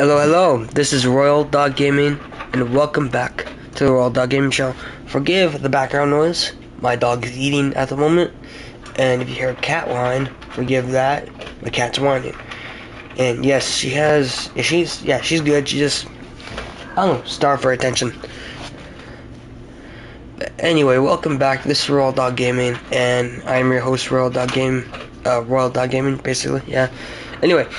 Hello, hello. This is Royal Dog Gaming, and welcome back to the Royal Dog Gaming Show. Forgive the background noise. My dog is eating at the moment, and if you hear a cat whine, forgive that. My cat's whining. And yes, she's good. She just, I don't know, starved for attention. But anyway, welcome back. This is Royal Dog Gaming, and I'm your host, Royal Dog Gaming, basically. Yeah. Anyway,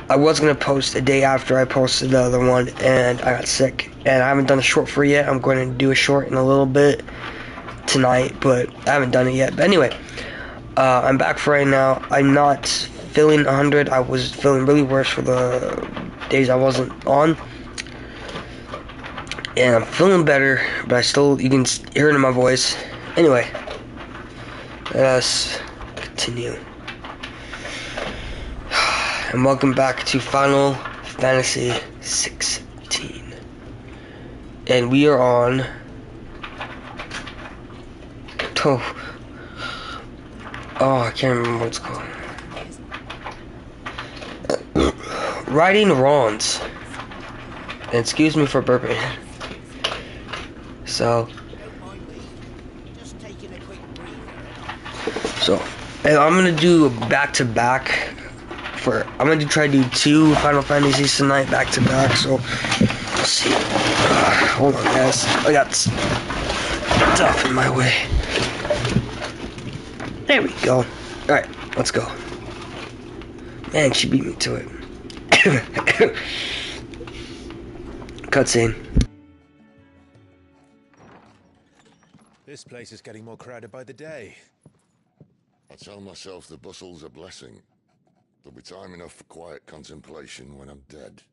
I was going to post a day after I posted the other one, and I got sick. And I haven't done a short for it yet. I'm going to do a short in a little bit tonight, but I haven't done it yet. But anyway, I'm back for right now. I'm not feeling 100. I was feeling really worse for the days I wasn't on. And I'm feeling better, but you can hear it in my voice. Anyway, let us continue. And welcome back to Final Fantasy 16. And we are on I can't remember what it's called. Riding Rons. And excuse me for burping. And I'm gonna do back to back. I'm gonna try to do 2 Final Fantasies tonight, back to back. So let's see. Hold on, guys. I got stuff in my way. There we go. All right, let's go. Man, she beat me to it. Cutscene. This place is getting more crowded by the day. I tell myself the bustle's a blessing. There'll be time enough for quiet contemplation when I'm dead.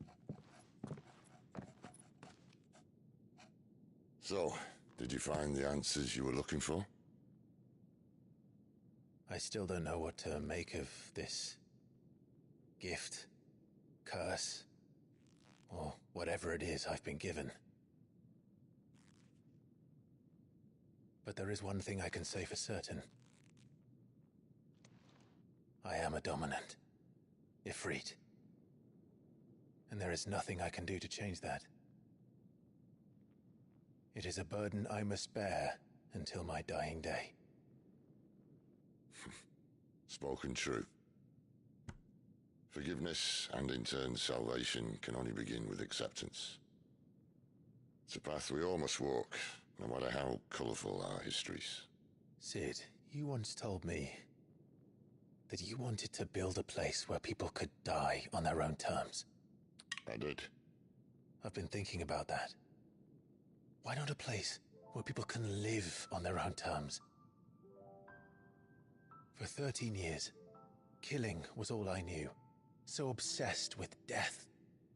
So, did you find the answers you were looking for? I still don't know what to make of this gift, curse, or whatever it is I've been given. But there is one thing I can say for certain. I am a dominant. Ifrit. And there is nothing I can do to change that. It is a burden I must bear until my dying day. Spoken true. Forgiveness and in turn salvation can only begin with acceptance. It's a path we all must walk, no matter how colourful our histories. Cid, you once told me that you wanted to build a place where people could die on their own terms. I did. I've been thinking about that. Why not a place where people can live on their own terms? For 13 years, killing was all I knew. So obsessed with death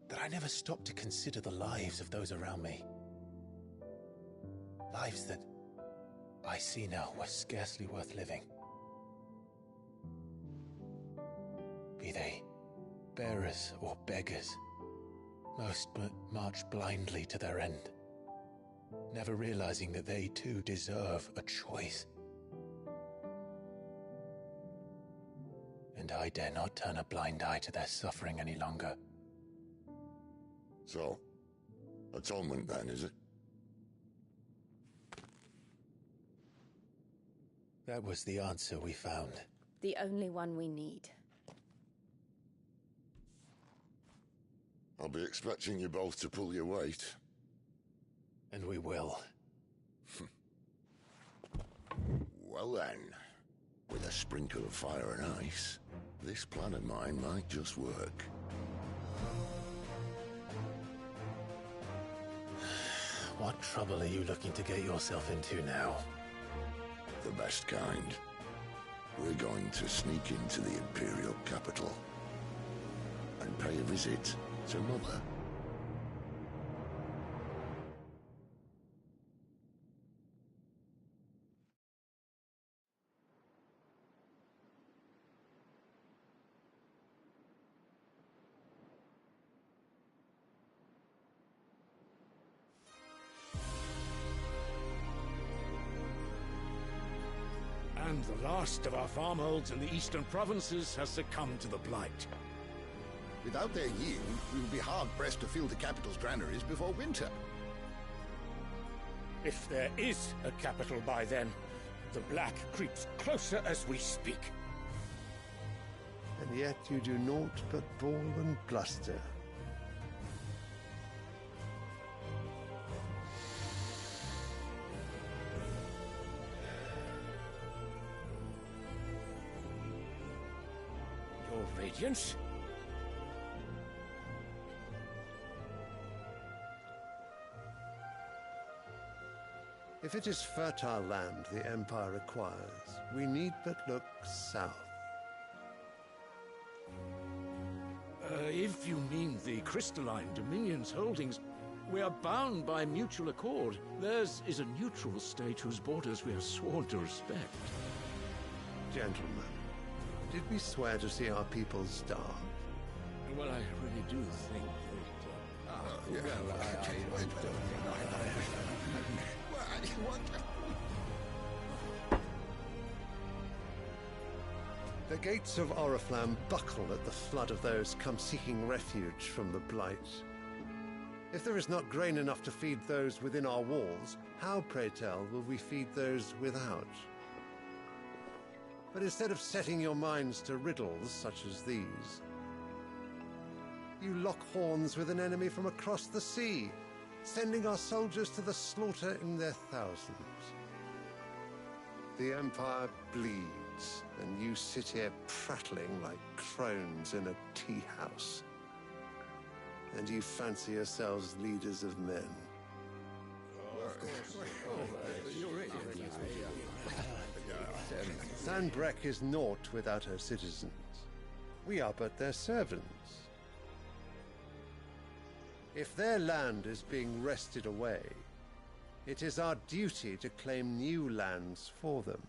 that I never stopped to consider the lives of those around me. Lives that I see now were scarcely worth living. Be they bearers or beggars, most march blindly to their end, never realizing that they too deserve a choice. And I dare not turn a blind eye to their suffering any longer. So, atonement then, is it? That was the answer we found. The only one we need. I'll be expecting you both to pull your weight. And we will. Well then, with a sprinkle of fire and ice, this plan of mine might just work. What trouble are you looking to get yourself into now? The best kind. We're going to sneak into the Imperial capital and pay a visit to Mother. And the last of our farmholds in the eastern provinces has succumbed to the blight. Without their yield, we will be hard-pressed to fill the capital's granaries before winter. If there is a capital by then, the Black creeps closer as we speak. And yet you do naught but bawl and bluster. Your Radiance? If it is fertile land the Empire requires, we need but look south. If you mean the Crystalline Dominion's holdings, we are bound by mutual accord. Theirs is a neutral state whose borders we have sworn to respect. Gentlemen, did we swear to see our people starve? Well, I really do think that... The gates of Oriflamme buckle at the flood of those come seeking refuge from the Blight. If there is not grain enough to feed those within our walls, how, pray tell, will we feed those without? But instead of setting your minds to riddles such as these, you lock horns with an enemy from across the sea, sending our soldiers to the slaughter in their thousands. The Empire bleeds, and you sit here prattling like crones in a tea house. And you fancy yourselves leaders of men. Sanbreque is naught without her citizens. We are but their servants. If their land is being wrested away, it is our duty to claim new lands for them.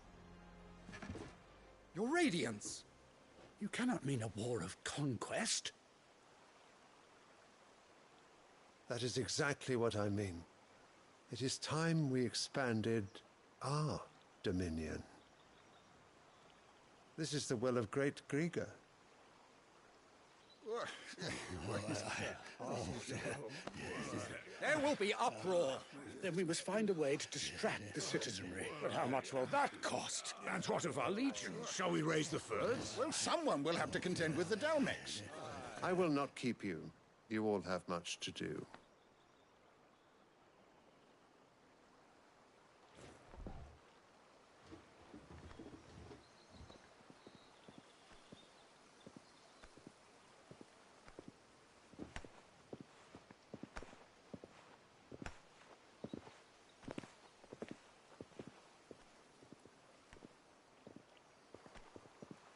Your Radiance! You cannot mean a war of conquest. That is exactly what I mean. It is time we expanded our dominion. This is the will of great Grieger. There will be uproar. Then we must find a way to distract the citizenry. But how much will that cost? And what of our legions? Shall we raise the furs? Well, someone will have to contend with the Dalmex. I will not keep you. You all have much to do.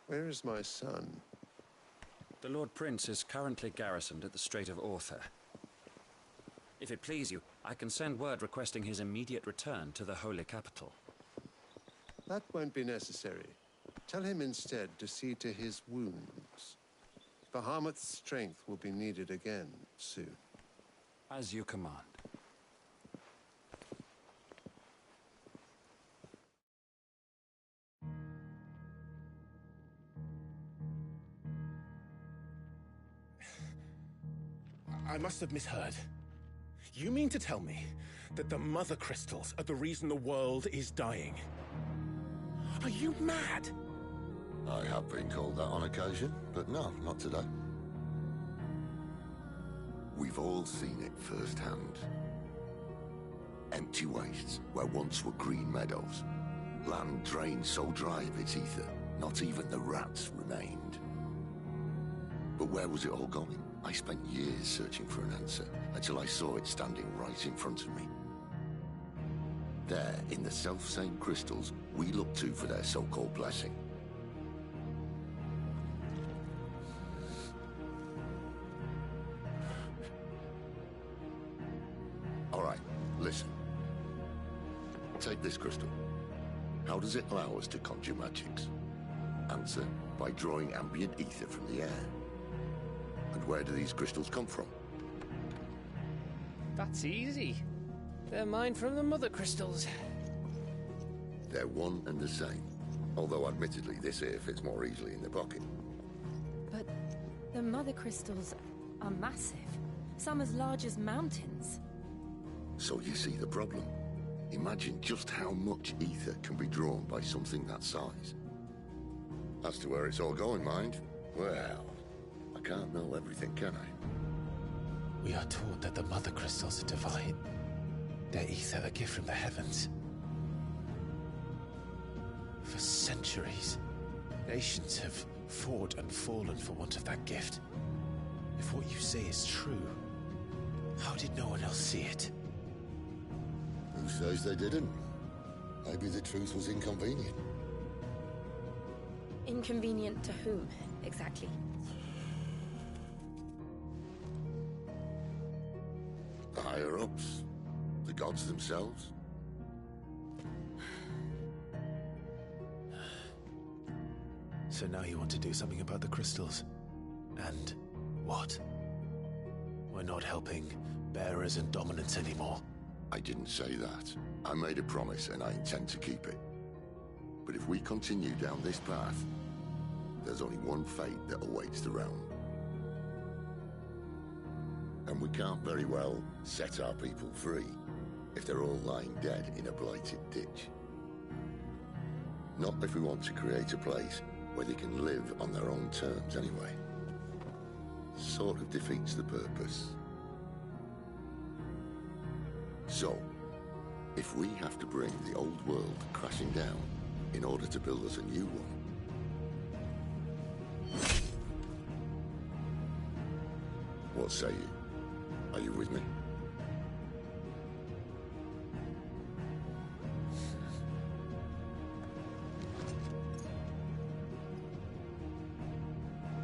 Where is my son? The Lord Prince is currently garrisoned at the Strait of Orther. If it please you, I can send word requesting his immediate return to the Holy Capital. That won't be necessary. Tell him instead to see to his wounds. Bahamut's strength will be needed again soon. As you command. I must have misheard. You mean to tell me that the Mother Crystals are the reason the world is dying? Are you mad? I have been called that on occasion, but no, not today. We've all seen it firsthand. Empty wastes where once were green meadows. Land drained so dry of its ether, not even the rats remained. But where was it all going? I spent years searching for an answer, until I saw it standing right in front of me. There, in the self-same crystals we look to for their so-called blessing. All right, listen. Take this crystal. How does it allow us to conjure magics? Answer, by drawing ambient ether from the air. And where do these crystals come from? That's easy. They're mined from the Mother Crystals. They're one and the same. Although admittedly this here fits more easily in the pocket. But The mother crystals are massive. Some as large as mountains. So you see the problem. Imagine just how much ether can be drawn by something that size. As to where it's all going, mind? Well, I can't know everything, can I? We are taught that the mother crystals are divine. Their ether a gift from the heavens. For centuries, nations have fought and fallen for want of that gift. If what you say is true, how did no one else see it? Who says they didn't? Maybe the truth was inconvenient. Inconvenient to whom, exactly? The higher-ups? The gods themselves? So now you want to do something about the crystals. And what? We're not helping bearers and dominants anymore. I didn't say that. I made a promise and I intend to keep it. But if we continue down this path, there's only one fate that awaits the realm. And we can't very well set our people free if they're all lying dead in a blighted ditch. Not if we want to create a place where they can live on their own terms anyway. Sort of defeats the purpose. So, if we have to bring the old world crashing down in order to build us a new one, what say you? Are you with me?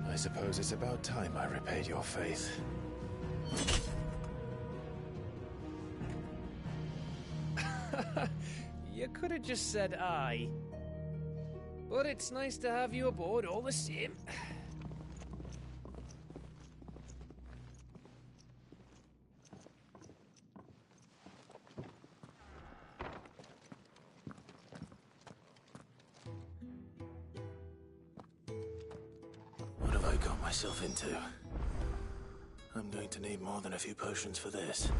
I suppose it's about time I repaid your faith. You could have just said aye. But it's nice to have you aboard all the same. What have I got myself into? I'm going to need more than a few potions for this.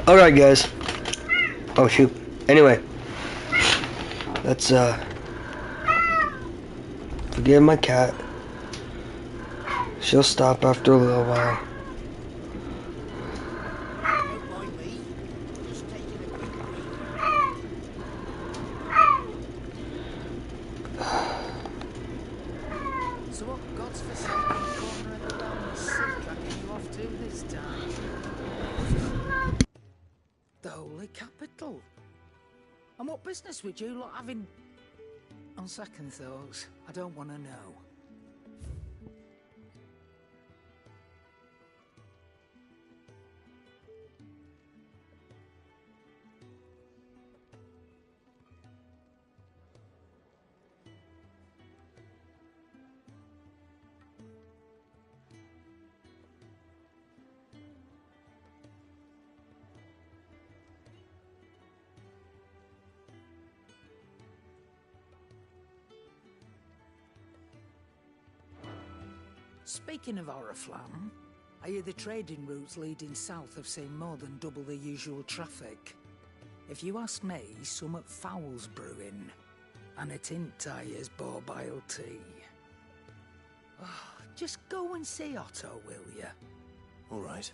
Alright, guys. Oh, shoot. Anyway. Let's, forgive my cat. She'll stop after a little while. So what God's forsaken corner of the land is Sid dragging you off to this time? The Holy Capital. And what business would you lot having? On second thoughts, I don't want to know. Speaking of Oriflamme, I hear the trading routes leading south have seen more than double the usual traffic. If you ask me, summat foul's brewing, and it ain't Tyre's borbile tea. Oh, just go and see Otto, will ya? All right.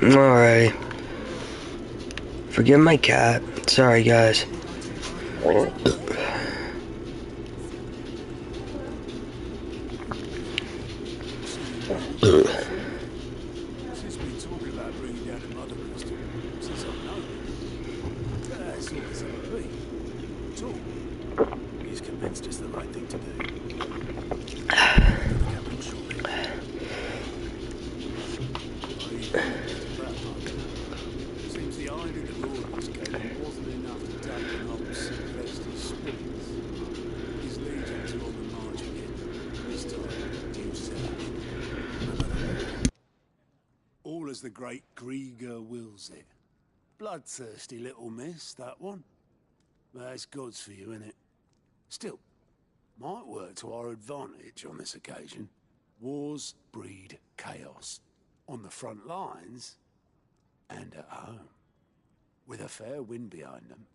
Alright. Forgive my cat. Sorry, guys. Since we talking about bringing down the mother crystal, since I've known that's all it's ever been. Talk. He's convinced it's the right thing to do. The capital shortly. Seems the iron in the Lord was getting wasn't enough to dampen up Sylvester's spirits. His legions are on the march again. This time, due south. All as the great Grieger wills it. bloodthirsty little miss, that one. But it's God's for you, innit? Still, might work to our advantage on this occasion. Wars breed chaos. On the front lines, and at home. With a fair wind behind them,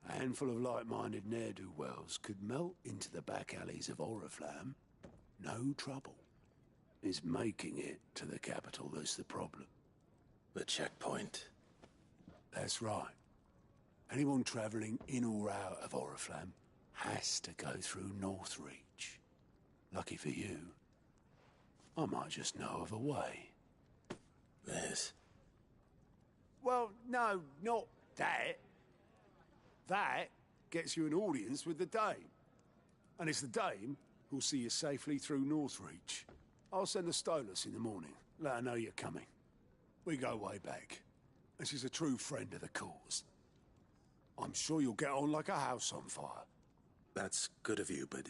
a handful of like-minded ne'er-do-wells could melt into the back alleys of Oriflamme. No trouble. It's making it to the capital that's the problem. The checkpoint. That's right. Anyone travelling in or out of Oriflamme has to go through Northreach. Lucky for you, I might just know of a way. This? Well, no, not that. That gets you an audience with the Dame. And it's the Dame who'll see you safely through Northreach. I'll send the Stolas in the morning. Let her know you're coming. We go way back. And she's a true friend of the cause. I'm sure you'll get on like a house on fire. That's good of you, but...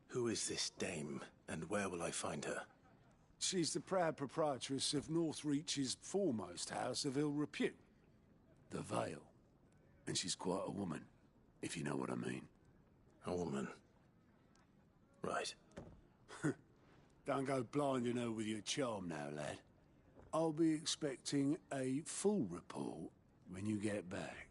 who is this Dame, and where will I find her? She's the proud proprietress of Northreach's foremost house of ill repute. The Vale. And she's quite a woman, if you know what I mean. A woman? Right. Don't go blinding her with your charm now, lad. I'll be expecting a full report when you get back.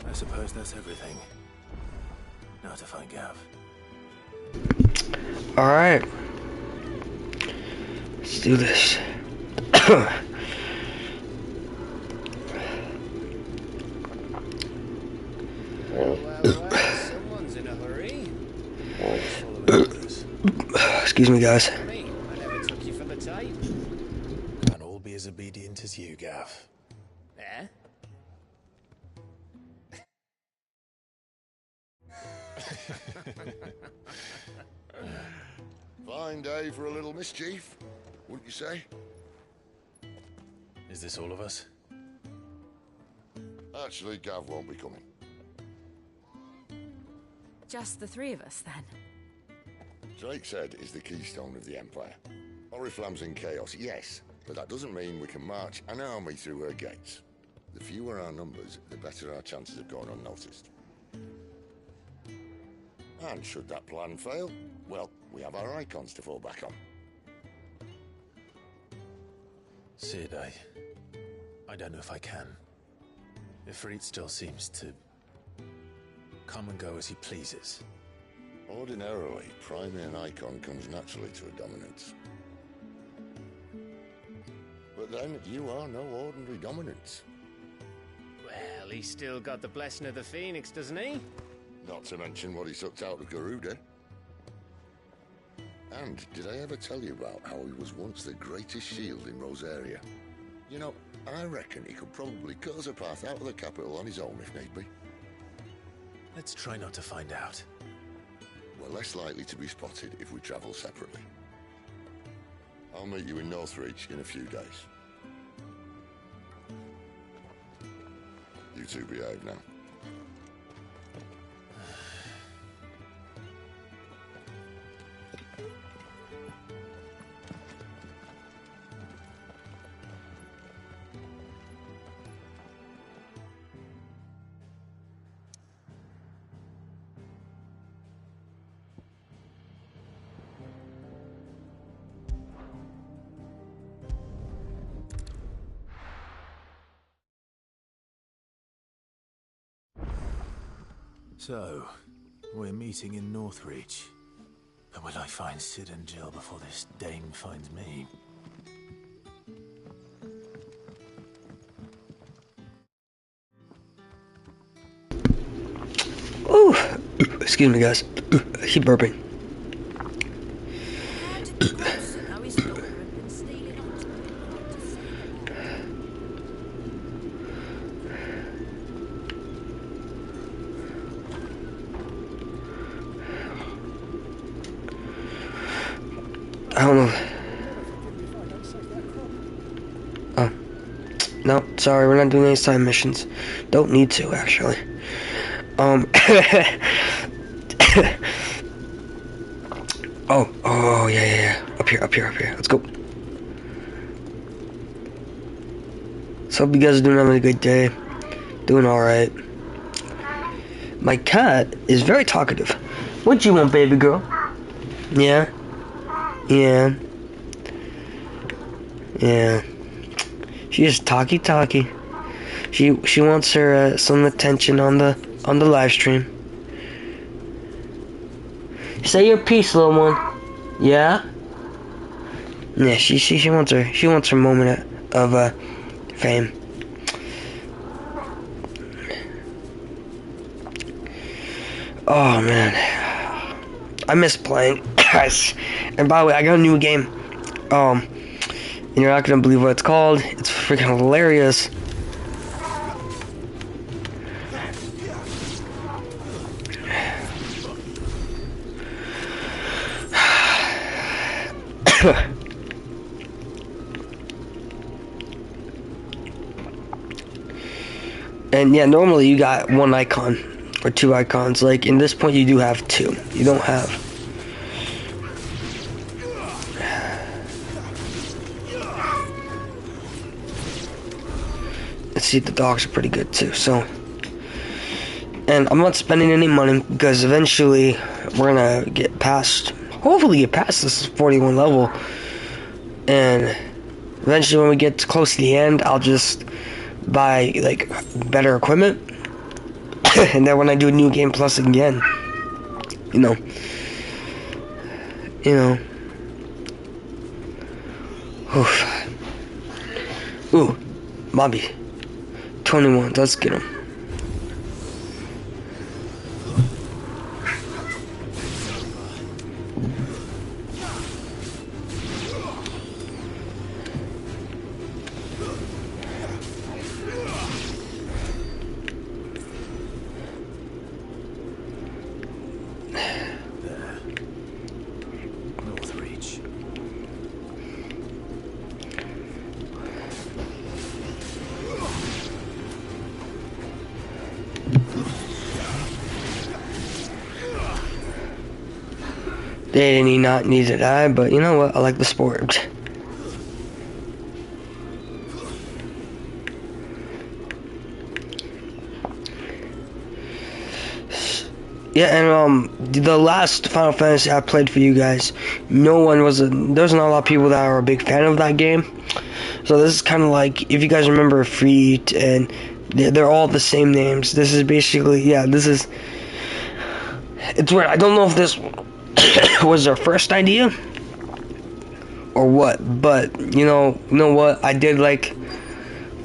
I suppose that's everything. Now to find Gav. Alright. Let's do this. Someone's in a hurry. Excuse me, guys. I never took you for the type. And all be as obedient as you, Gav. Eh? Fine day for a little mischief, wouldn't you say? Is this all of us? Actually, Gav won't be coming. Just the three of us, then? Drake's Head is the keystone of the Empire. Oriflamme's in chaos, yes, but that doesn't mean we can march an army through her gates. The fewer our numbers, the better our chances of going unnoticed. And should that plan fail, well, we have our icons to fall back on. Cid, I don't know if I can. Ifrit still seems to come and go as he pleases. Ordinarily, priming an icon comes naturally to a dominance. But then, you are no ordinary dominance. Well, he's still got the blessing of the Phoenix, doesn't he? Not to mention what he sucked out of Garuda. And did I ever tell you about how he was once the greatest shield in Rosaria? You know, I reckon he could probably cut us a path out of the capital on his own if need be. Let's try not to find out. We're less likely to be spotted if we travel separately. I'll meet you in Northreach in a few days. You two behave now. So, we're meeting in Northreach. But will I find Cid and Jill before this Dame finds me? Ooh, excuse me, guys. I keep burping. I don't know. No, sorry, we're not doing any side missions. Don't need to, actually. Oh, yeah. Up here. Let's go. So hope you guys are doing having a good day. Doing alright. My cat is very talkative. What you want, baby girl? Yeah. She's talky. She wants her some attention on the live stream. Say your piece, little one. Yeah. Yeah. She wants her moment of fame. Oh man, I miss playing, guys. And by the way, I got a new game. And you're not gonna believe what it's called. It's freaking hilarious. And yeah, normally you got one icon or two icons. Like in this point, you do have two. You don't have. Let's see, the dogs are pretty good too. So, and I'm not spending any money because eventually we're gonna hopefully get past this 41 level, and eventually when we get close to the end, I'll just buy like better equipment, and then when I do a new game plus again, you know. Oof. Ooh, Bobby, 21. Let's get him. They did not need to die, but you know what? I like the sport. Yeah, and the last Final Fantasy I played for you guys, there's not a lot of people that are a big fan of that game. So this is kind of like, if you guys remember Freed, and they're all the same names. This is basically, it's weird. I don't know if this was their first idea or what, but you know what, I did like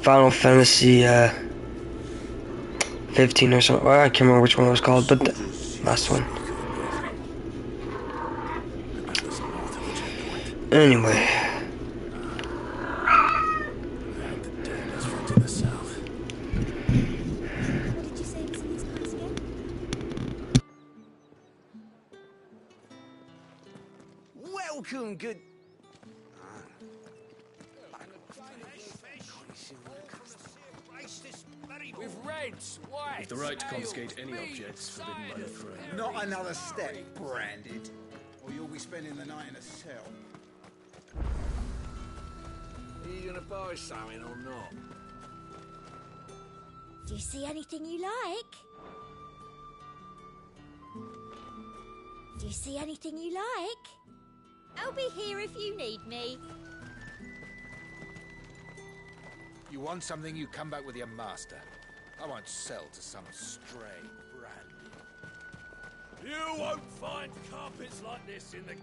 Final Fantasy 15 or something. I can't remember which one it was called, but the last one. Anyway, welcome, good. With reds, white. With the right to confiscate any objects forbidden by the throne. Not another step, branded, or you'll be spending the night in a cell. Are you gonna buy something or not? Do you see anything you like? Do you see anything you like? I'll be here if you need me. You want something, you come back with your master. I won't sell to some stray brandy. You won't find carpets like this in the...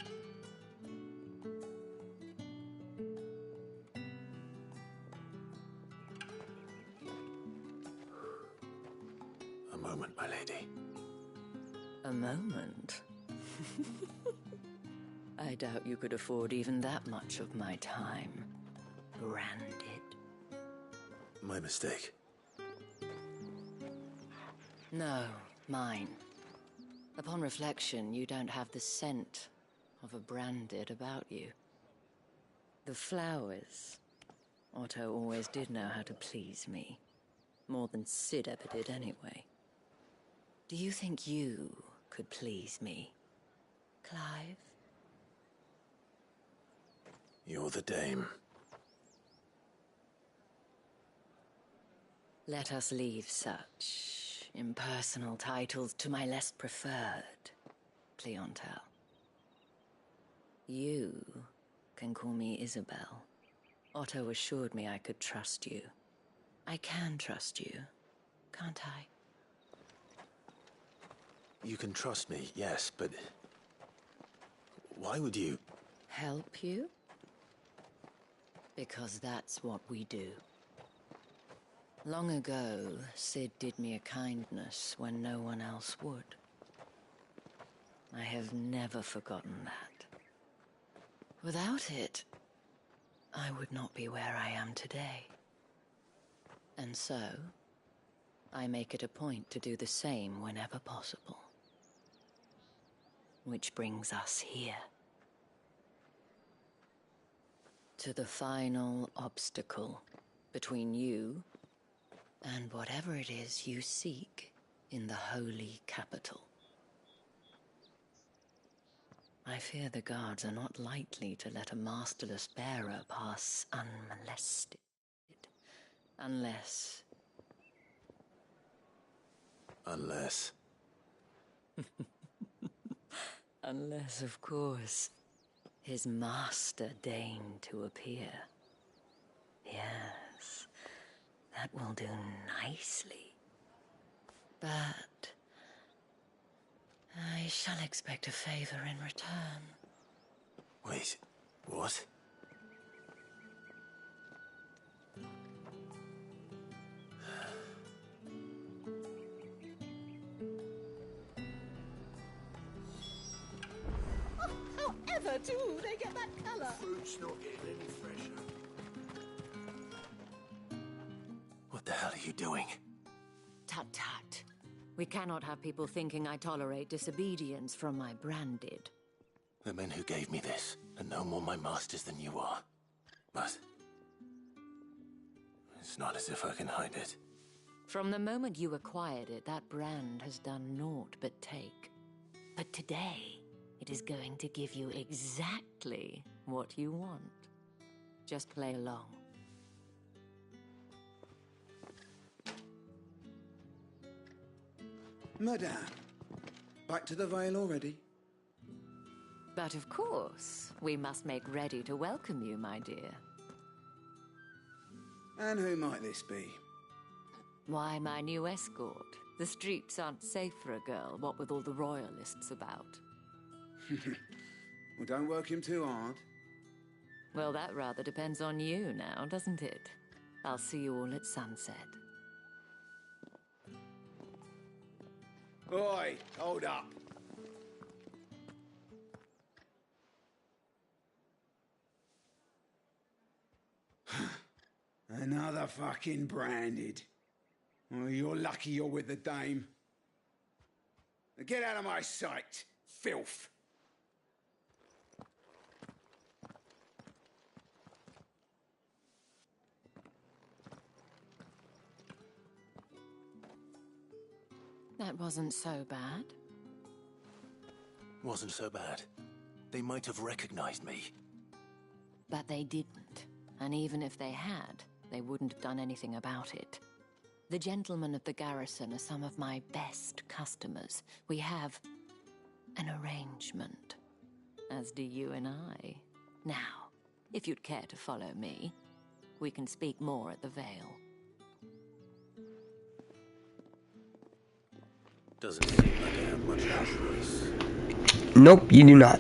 A moment, my lady. A moment? I doubt you could afford even that much of my time. Branded. My mistake. No, mine. Upon reflection, you don't have the scent of a branded about you. The flowers Otto always did know how to please me. More than Sid ever did anyway. Do you think you could please me, Clive? You're the dame. Let us leave such impersonal titles to my less preferred clientele. You can call me Isabel. Otto assured me I could trust you. I can trust you, can't I? You can trust me, yes, but... why would you... Help you? Because that's what we do. Long ago, Sid did me a kindness when no one else would. I have never forgotten that. Without it, I would not be where I am today. And so, I make it a point to do the same whenever possible. Which brings us here. To the final obstacle between you and whatever it is you seek in the holy capital. I fear the guards are not likely to let a masterless bearer pass unmolested. Unless... Unless... Unless, of course, his master deigned to appear. Yes, that will do nicely. But... I shall expect a favor in return. Wait, what? However do they get that colour? Fruit's not getting any fresher. What the hell are you doing? Tut-tut. We cannot have people thinking I tolerate disobedience from my branded. The men who gave me this are no more my masters than you are. But... it's not as if I can hide it. From the moment you acquired it, that brand has done naught but take. But today, it is going to give you exactly what you want. Just play along. Madame, back to the Vale already? But of course, we must make ready to welcome you, my dear. And who might this be? Why, my new escort. The streets aren't safe for a girl, what with all the royalists about. Well, don't work him too hard. Well, that rather depends on you now, doesn't it? I'll see you all at sunset. Oi, hold up. Another fucking branded. Oh, you're lucky you're with the dame. Now get out of my sight, filth. That wasn't so bad. Wasn't so bad. They might have recognized me. But they didn't. And even if they had, they wouldn't have done anything about it. The gentlemen of the garrison are some of my best customers. We have an arrangement, as do you and I. Now, if you'd care to follow me, we can speak more at the Vale. Doesn't seem like I have much choice. Nope, you do not.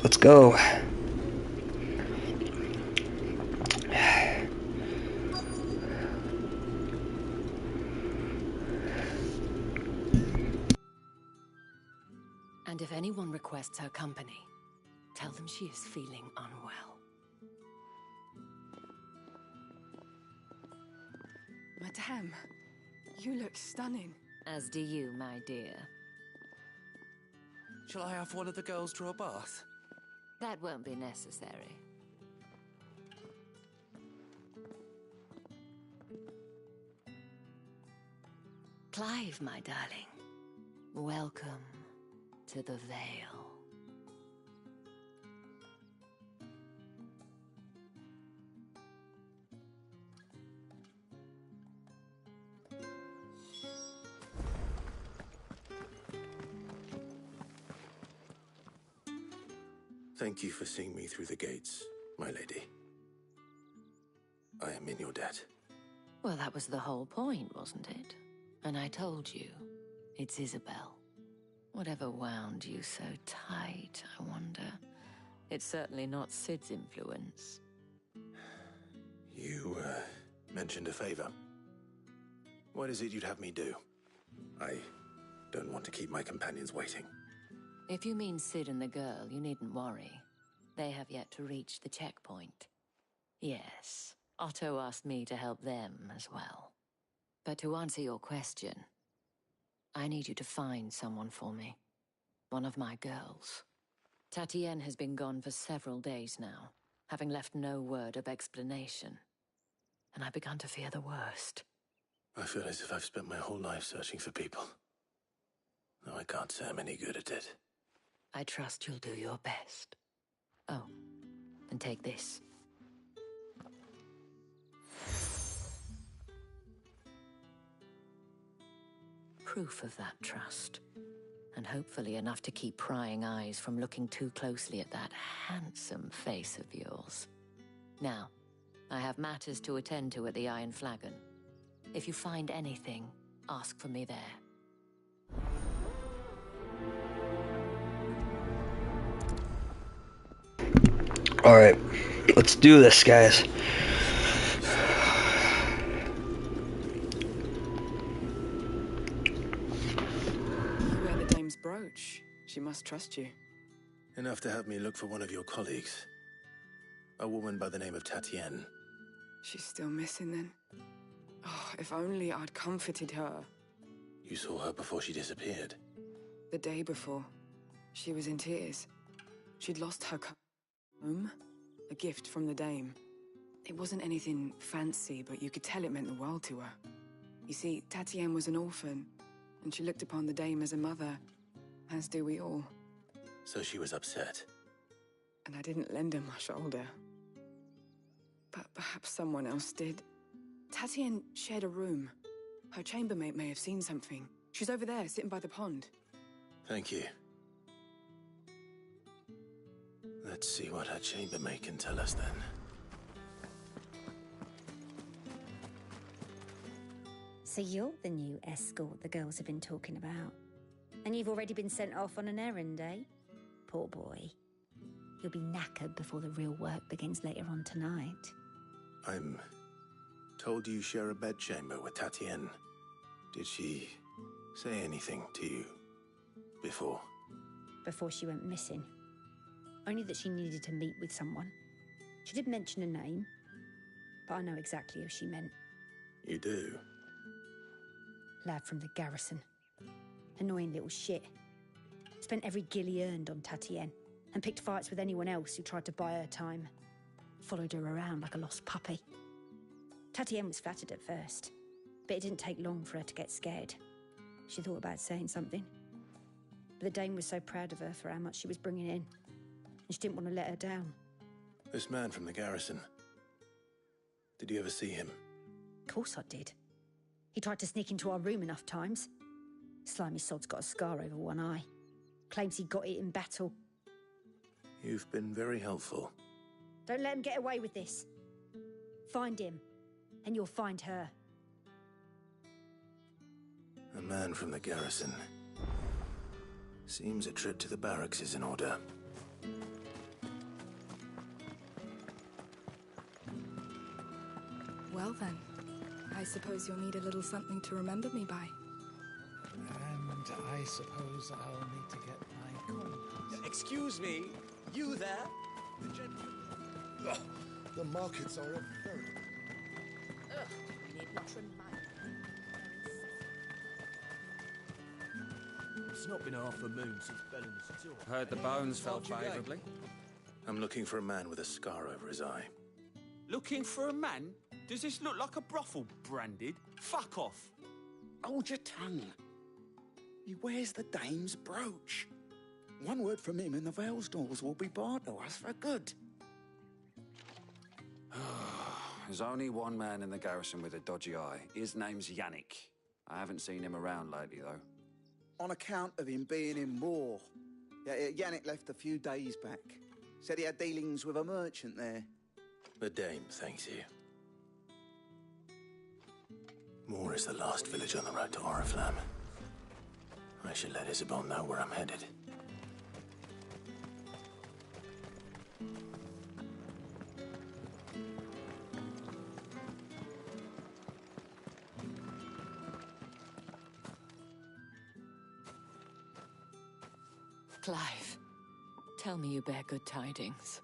Let's go. And if anyone requests her company, tell them she is feeling unwell. Madame, you look stunning. As do you, my dear. Shall I have one of the girls draw a bath? That won't be necessary. Clive, my darling. Welcome to the Vale. Thank you for seeing me through the gates, my lady. I am in your debt. Well, that was the whole point, wasn't it? And I told you, it's Isabel. Whatever wound you so tight, I wonder. It's certainly not Sid's influence. You, mentioned a favor. What is it you'd have me do? I don't want to keep my companions waiting. If you mean Sid and the girl, you needn't worry. They have yet to reach the checkpoint. Yes, Otto asked me to help them as well. But to answer your question, I need you to find someone for me. One of my girls. Tatienne has been gone for several days now, having left no word of explanation. And I've begun to fear the worst. I feel as if I've spent my whole life searching for people. Though I can't say I'm any good at it. I trust you'll do your best. Oh, and take this. Proof of that trust. And hopefully enough to keep prying eyes from looking too closely at that handsome face of yours. Now, I have matters to attend to at the Iron Flagon. If you find anything, ask for me there. Alright, let's do this, guys. You wear the dame's brooch. She must trust you. Enough to have me look for one of your colleagues. A woman by the name of Tatienne. She's still missing then? Oh, if only I'd comforted her. You saw her before she disappeared. The day before. She was in tears. She'd lost her home, a gift from the dame. It wasn't anything fancy, but you could tell it meant the world to her. You see, Tatienne was an orphan, and she looked upon the dame as a mother, as do we all. So she was upset. And I didn't lend her my shoulder. But perhaps someone else did. Tatienne shared a room. Her chambermaid may have seen something. She's over there, sitting by the pond. Thank you. Let's see what her chambermaid can tell us then. So you're the new escort the girls have been talking about. And you've already been sent off on an errand, eh? Poor boy. You'll be knackered before the real work begins later on tonight. I'm told you share a bedchamber with Tatienne. Did she say anything to you before? Before she went missing. Only that she needed to meet with someone. She did mention a name, but I know exactly who she meant. You do? Lad from the garrison. Annoying little shit. Spent every guil he earned on Tatienne, and picked fights with anyone else who tried to buy her time. Followed her around like a lost puppy. Tatienne was flattered at first, but it didn't take long for her to get scared. She thought about saying something. But the dame was so proud of her for how much she was bringing in, and she didn't want to let her down. This man from the garrison. Did you ever see him? Of course I did. He tried to sneak into our room enough times. Slimy sod's got a scar over one eye. Claims he got it in battle. You've been very helpful. Don't let him get away with this. Find him, and you'll find her. A man from the garrison. Seems a trip to the barracks is in order. Well then, I suppose you'll need a little something to remember me by. And I suppose I'll need to get my coin. Excuse me, you there? Ugh, the markets are a very... Ugh, I need not remind It's not been half a moon since Belen's tour. Heard the bones fell How'd you go? favourably. I'm looking for a man with a scar over his eye. Looking for a man? Does this look like a brothel branded? Fuck off. Hold your tongue. He wears the dame's brooch. One word from him and the Vale's doors will be barred to us for good. There's only one man in the garrison with a dodgy eye. His name's Yannick. I haven't seen him around lately, though. On account of him being in war. Yannick left a few days back. Said he had dealings with a merchant there. The Dame thanks you. Moor is the last village on the road to Oriflamme. I should let Isabel know where I'm headed. Clive, tell me you bear good tidings.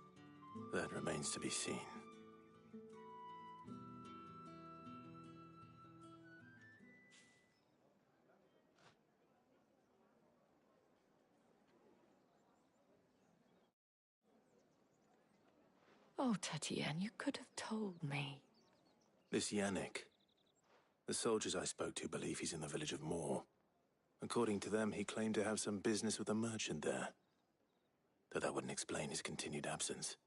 That remains to be seen. Oh, Tatienne, you could have told me. This Yannick. The soldiers I spoke to believe he's in the village of Moor. According to them, he claimed to have some business with a merchant there. Though that wouldn't explain his continued absence.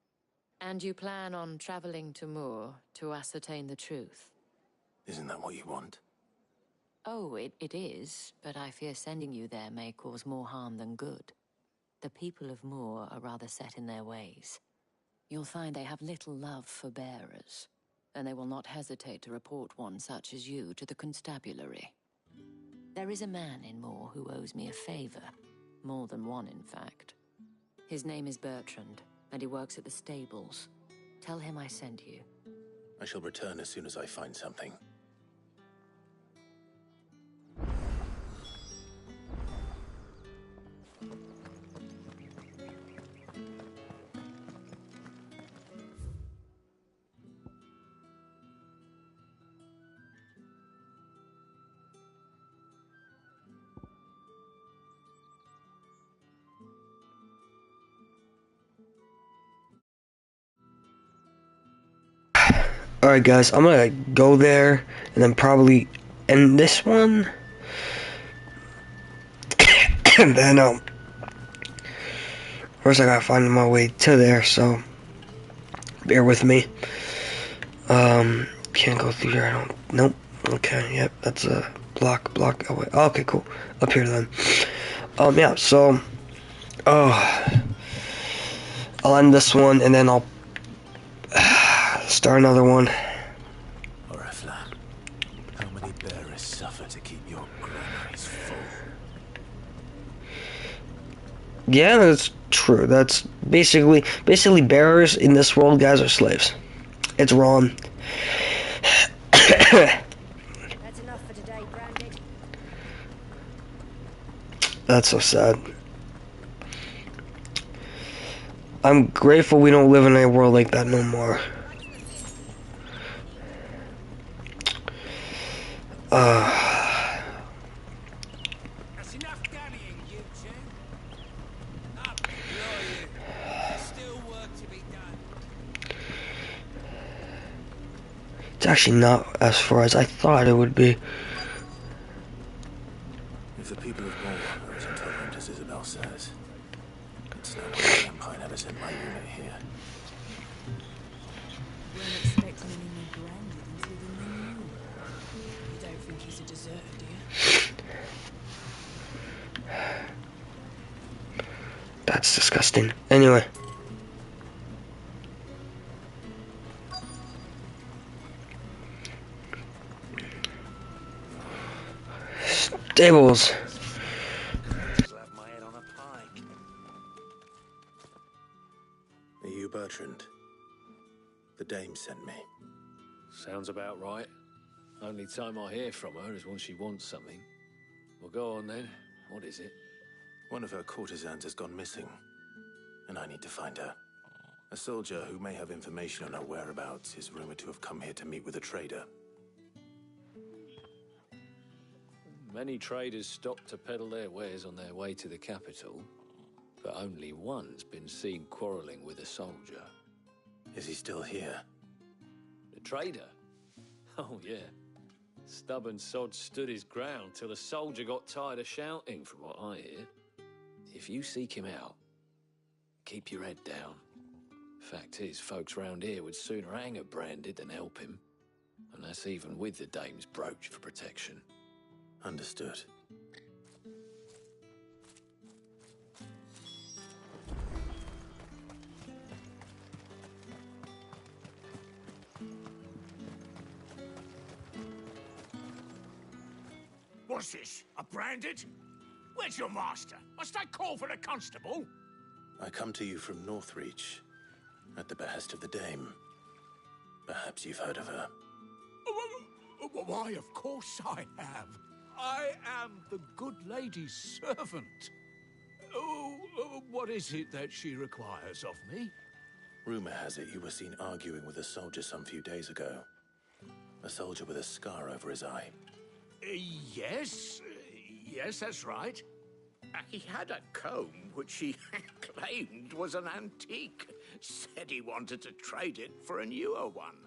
And you plan on traveling to Moor to ascertain the truth? Isn't that what you want? Oh, it is, but I fear sending you there may cause more harm than good. The people of Moor are rather set in their ways. You'll find they have little love for bearers, and they will not hesitate to report one such as you to the constabulary. There is a man in Moor who owes me a favor. More than one, in fact. His name is Bertrand, and he works at the stables. Tell him I sent you. I shall return as soon as I find something. Alright guys, I'm gonna go there and then probably end this one. And then first I gotta find my way to there, so bear with me. Can't go through here, I don't, nope. Okay, yep, that's a block, oh wait, okay, cool. Up here then. Yeah, so I'll end this one and then I'll start another one. Oriflamme, how many bearers suffer to keep your granaries full? Yeah, that's true. That's basically bearers in this world, guys, are slaves. It's wrong. That's enough for today, Branded. That's so sad. I'm grateful we don't live in a world like that no more. That's enough dannying, you two. Up, you. There's still work to be done. It's actually not as far as I thought it would be. If the people of Moor are as intolerant as Isabel says, it's no wonder the Empire never sent my unit here. Weren't expecting any more Branded until the new moon. You don't think he's a deserter, do you? That's disgusting. Anyway. Stables. Are you Bertrand? The Dame sent me. Sounds about right. Only time I hear from her is when she wants something. Well, go on then. What is it? One of her courtesans has gone missing, and I need to find her. A soldier who may have information on her whereabouts is rumored to have come here to meet with a trader. Many traders stop to peddle their wares on their way to the capital, but only one's been seen quarreling with a soldier. Is he still here? The trader? Oh, yeah. Stubborn sod stood his ground till the soldier got tired of shouting, from what I hear. If you seek him out, keep your head down. Fact is, folks round here would sooner hang a Branded than help him. And that's even with the dame's brooch for protection. Understood. What's this? A Branded? Where's your master? Must I call for the constable? I come to you from Northreach, at the behest of the Dame. Perhaps you've heard of her. Why, of course I have. I am the good lady's servant. What is it that she requires of me? Rumor has it you were seen arguing with a soldier some few days ago. A soldier with a scar over his eye. Yes, that's right. He had a comb which he claimed was an antique. Said he wanted to trade it for a newer one.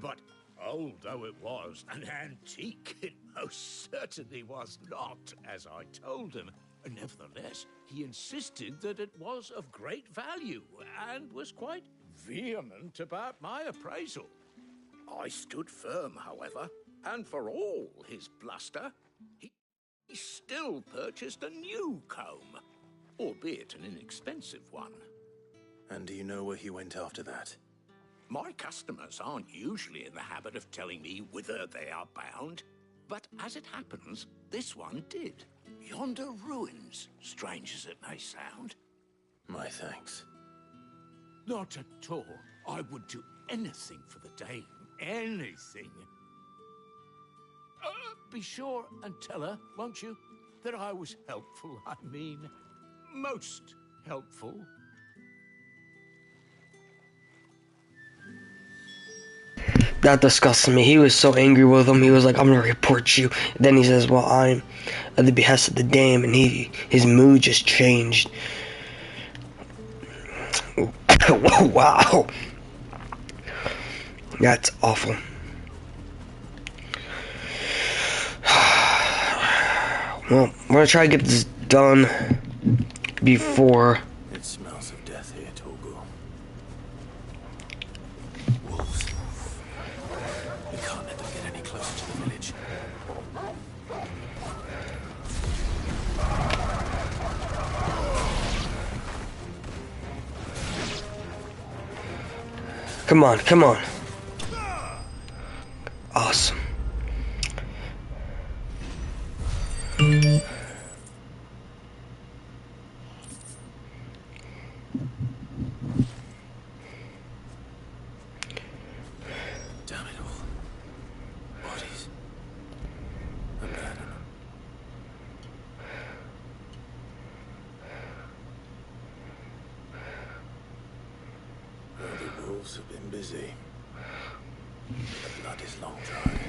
But old though it was, an antique it most certainly was not, as I told him. Nevertheless, he insisted that it was of great value and was quite vehement about my appraisal. I stood firm, however, and for all his bluster, he still purchased a new comb, albeit an inexpensive one. And do you know where he went after that? My customers aren't usually in the habit of telling me whither they are bound, but as it happens, this one did. Yonder ruins, strange as it may sound. My thanks. Not at all. I would do anything for the Dame. Anything. Be sure and tell her, won't you, that I was helpful. I mean, most helpful. That disgusts me. He was so angry with him. He was like, I'm gonna report you. Then he says, well, I'm at the behest of the Dame, and his mood just changed. Wow. That's awful. Well, we're gonna try to get this done before. It smells of death here, Torgal. Wolves. We can't let them get any closer to the village. Come on, come on. Awesome. Damn it all. Bodies. Abandoned. Well, the wolves have been busy. The blood is long dry.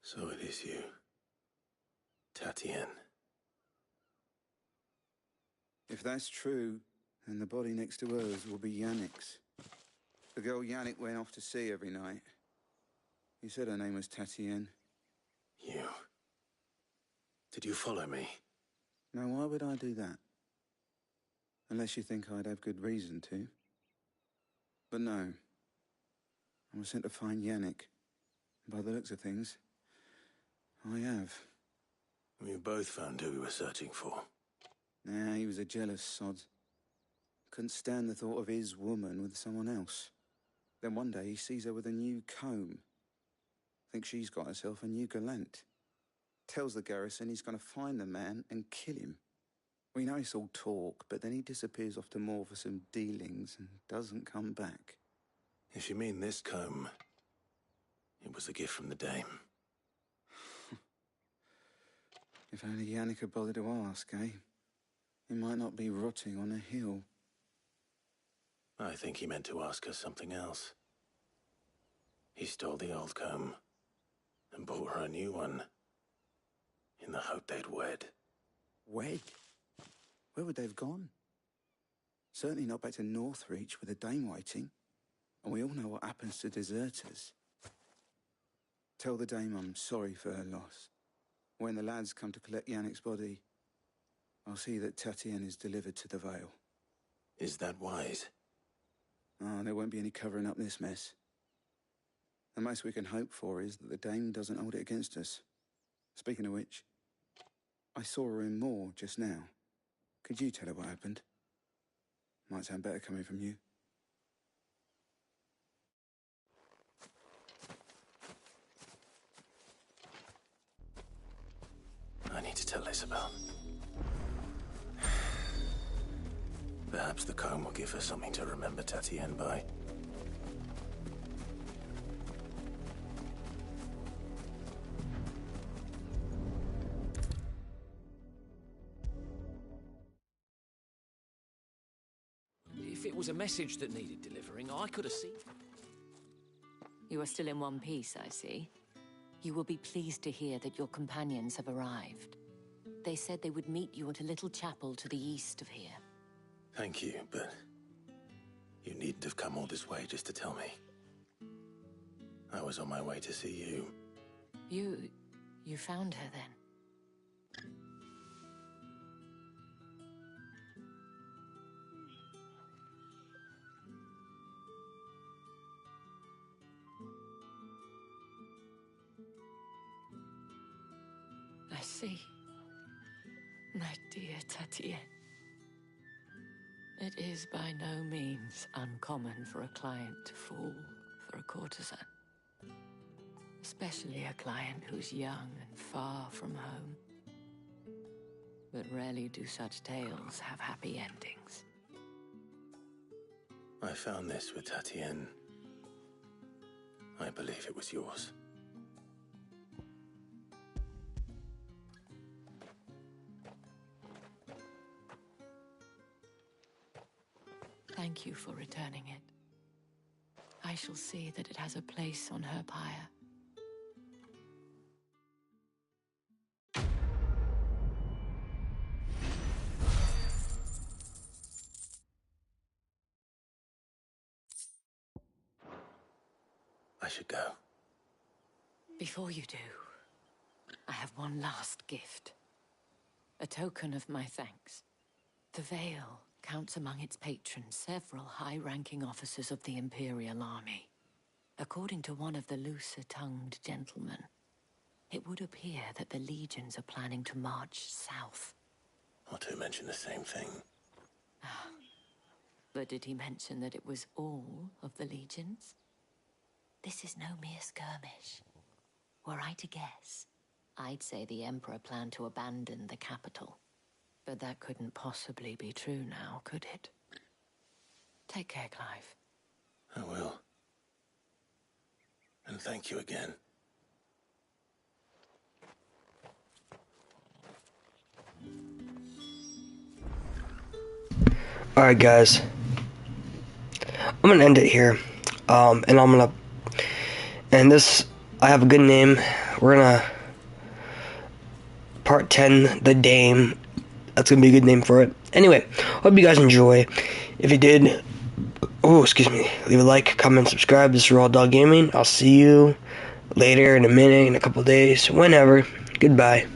So it is you, Tatien. If that's true, then the body next to hers will be Yannick's. The girl Yannick went off to sea every night. He said her name was Tatien. You. Did you follow me? Now, why would I do that? Unless you think I'd have good reason to. But no. I was sent to find Yannick. By the looks of things, I have. We both found who we were searching for. Nah, he was a jealous sod. Couldn't stand the thought of his woman with someone else. Then one day he sees her with a new comb. Thinks she's got herself a new gallant. Tells the garrison he's going to find the man and kill him. We know it's all talk, but then he disappears off to Moor for some dealings and doesn't come back. If you mean this comb, it was a gift from the Dame. If only Yannick had bothered to ask, eh? He might not be rotting on a hill. I think he meant to ask her something else. He stole the old comb and bought her a new one in the hope they'd wed. Wed? Where would they have gone? Certainly not back to Northreach with a Dame waiting. And we all know what happens to deserters. Tell the Dame I'm sorry for her loss. When the lads come to collect Yannick's body, I'll see that Tatienne is delivered to the Vale. Is that wise? Oh, there won't be any covering up this mess. The most we can hope for is that the Dame doesn't hold it against us. Speaking of which, I saw her in Moor just now. Could you tell her what happened? Might sound better coming from you. I need to tell Isabel. Perhaps the comb will give her something to remember Tatienne by. If it was a message that needed delivering, I could have seen. You are still in one piece, I see. You will be pleased to hear that your companions have arrived. They said they would meet you at a little chapel to the east of here. Thank you, but you needn't have come all this way just to tell me. I was on my way to see you. You found her then? I see. My dear Tatienne. It is by no means uncommon for a client to fall for a courtesan. Especially a client who's young and far from home. But rarely do such tales have happy endings. I found this with Tatienne. I believe it was yours. Thank you for returning it. I shall see that it has a place on her pyre. I should go. Before you do, I have one last gift. A token of my thanks. The Vale counts among its patrons several high-ranking officers of the Imperial Army. According to one of the looser-tongued gentlemen, it would appear that the legions are planning to march south. Or to mention the same thing. But did he mention that it was all of the legions? This is no mere skirmish. Were I to guess, I'd say the Emperor planned to abandon the capital. But that couldn't possibly be true now, could it? Take care, Clive. I will. And thank you again. Alright guys, I'm gonna end it here, and this, I have a good name. We're gonna part 10, The Dame. That's gonna be a good name for it. Anyway, hope you guys enjoy. If you did, leave a like, comment, subscribe. This is Raw Dog Gaming. I'll see you later in a minute, in a couple days, whenever. Goodbye.